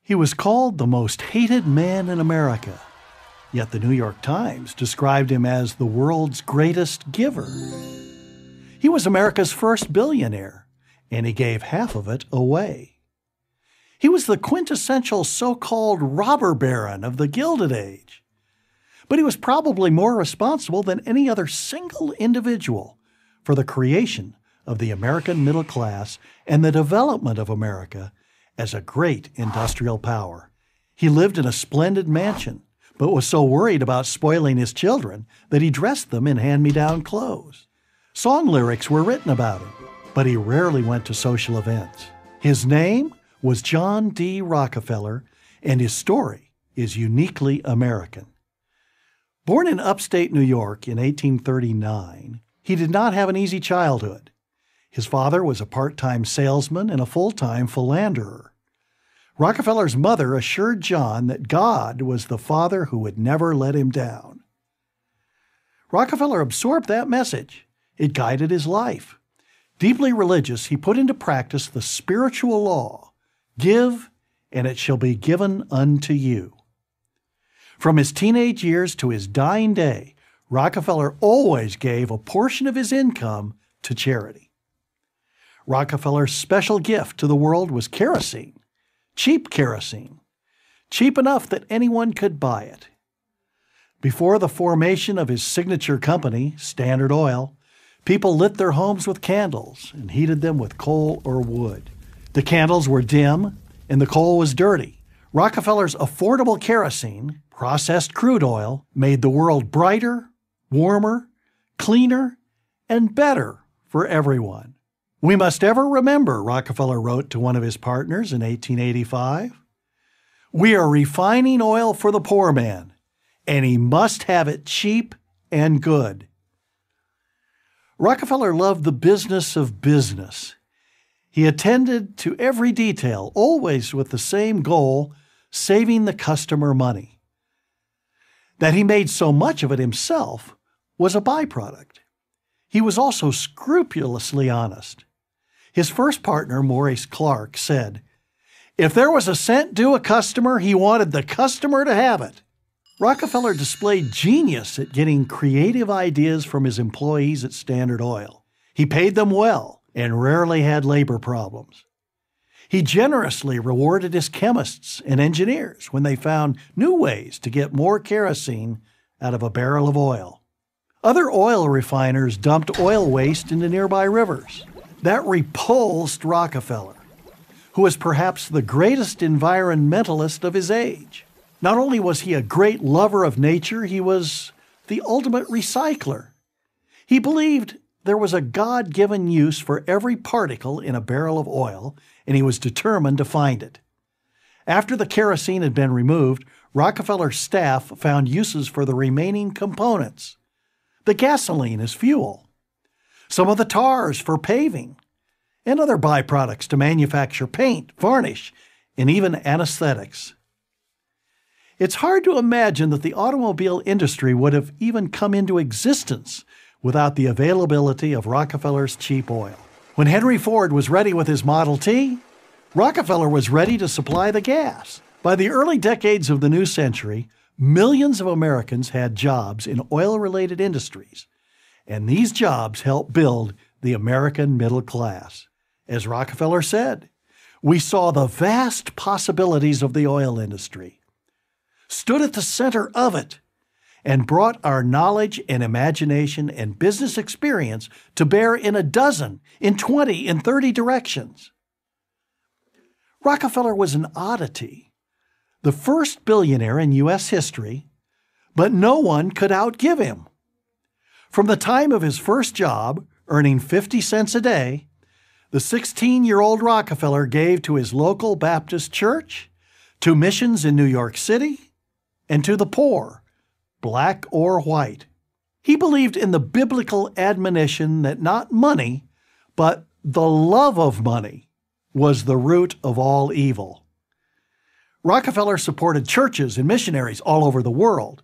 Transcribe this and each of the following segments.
He was called the most hated man in America, yet the New York Times described him as the world's greatest giver. He was America's first billionaire, and he gave half of it away. He was the quintessential so-called robber baron of the Gilded Age. But he was probably more responsible than any other single individual for the creation of the American middle class and the development of America as a great industrial power. He lived in a splendid mansion, but was so worried about spoiling his children that he dressed them in hand-me-down clothes. Song lyrics were written about him, but he rarely went to social events. His name was John D. Rockefeller, and his story is uniquely American. Born in upstate New York in 1839, he did not have an easy childhood. His father was a part-time salesman and a full-time philanderer. Rockefeller's mother assured John that God was the father who would never let him down. Rockefeller absorbed that message. It guided his life. Deeply religious, he put into practice the spiritual law, "Give, and it shall be given unto you." From his teenage years to his dying day, Rockefeller always gave a portion of his income to charity. Rockefeller's special gift to the world was kerosene, cheap enough that anyone could buy it. Before the formation of his signature company, Standard Oil, people lit their homes with candles and heated them with coal or wood. The candles were dim and the coal was dirty. Rockefeller's affordable kerosene, processed crude oil, made the world brighter, warmer, cleaner, and better for everyone. "We must ever remember," Rockefeller wrote to one of his partners in 1885, "we are refining oil for the poor man, and he must have it cheap and good." Rockefeller loved the business of business. He attended to every detail, always with the same goal, saving the customer money. That he made so much of it himself was a byproduct. He was also scrupulously honest. His first partner, Maurice Clark, said, "If there was a cent due a customer, he wanted the customer to have it." Rockefeller displayed genius at getting creative ideas from his employees at Standard Oil. He paid them well and rarely had labor problems. He generously rewarded his chemists and engineers when they found new ways to get more kerosene out of a barrel of oil. Other oil refiners dumped oil waste into nearby rivers. That repulsed Rockefeller, who was perhaps the greatest environmentalist of his age. Not only was he a great lover of nature, he was the ultimate recycler. He believed there was a God-given use for every particle in a barrel of oil, and he was determined to find it. After the kerosene had been removed, Rockefeller's staff found uses for the remaining components. The gasoline as fuel, some of the tars for paving, and other byproducts to manufacture paint, varnish, and even anesthetics. It's hard to imagine that the automobile industry would have even come into existence without the availability of Rockefeller's cheap oil. When Henry Ford was ready with his Model T, Rockefeller was ready to supply the gas. By the early decades of the new century, millions of Americans had jobs in oil-related industries, and these jobs helped build the American middle class. As Rockefeller said, "We saw the vast possibilities of the oil industry, stood at the center of it, and brought our knowledge and imagination and business experience to bear in a dozen, in 20, in 30 directions." Rockefeller was an oddity, the first billionaire in U.S. history, but no one could outgive him. From the time of his first job, earning 50 cents a day, the 16-year-old Rockefeller gave to his local Baptist church, to missions in New York City, and to the poor, black or white. He believed in the biblical admonition that not money, but the love of money was the root of all evil. Rockefeller supported churches and missionaries all over the world,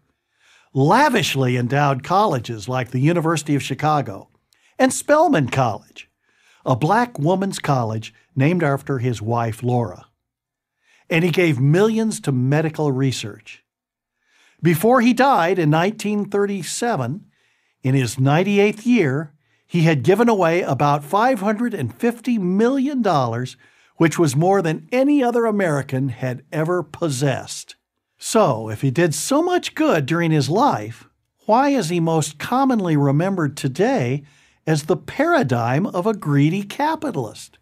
lavishly endowed colleges like the University of Chicago and Spelman College, a black woman's college named after his wife Laura. and he gave millions to medical research. Before he died in 1937, in his 98th year, he had given away about $550 million, which was more than any other American had ever possessed. So, if he did so much good during his life, why is he most commonly remembered today as the paradigm of a greedy capitalist?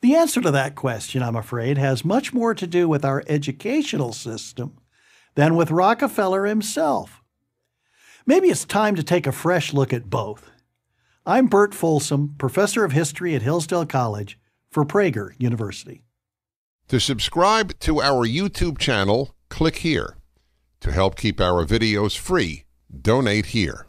The answer to that question, I'm afraid, has much more to do with our educational system than with Rockefeller himself. Maybe it's time to take a fresh look at both. I'm Bert Folsom, professor of history at Hillsdale College for Prager University. To subscribe to our YouTube channel, click here. To help keep our videos free, donate here.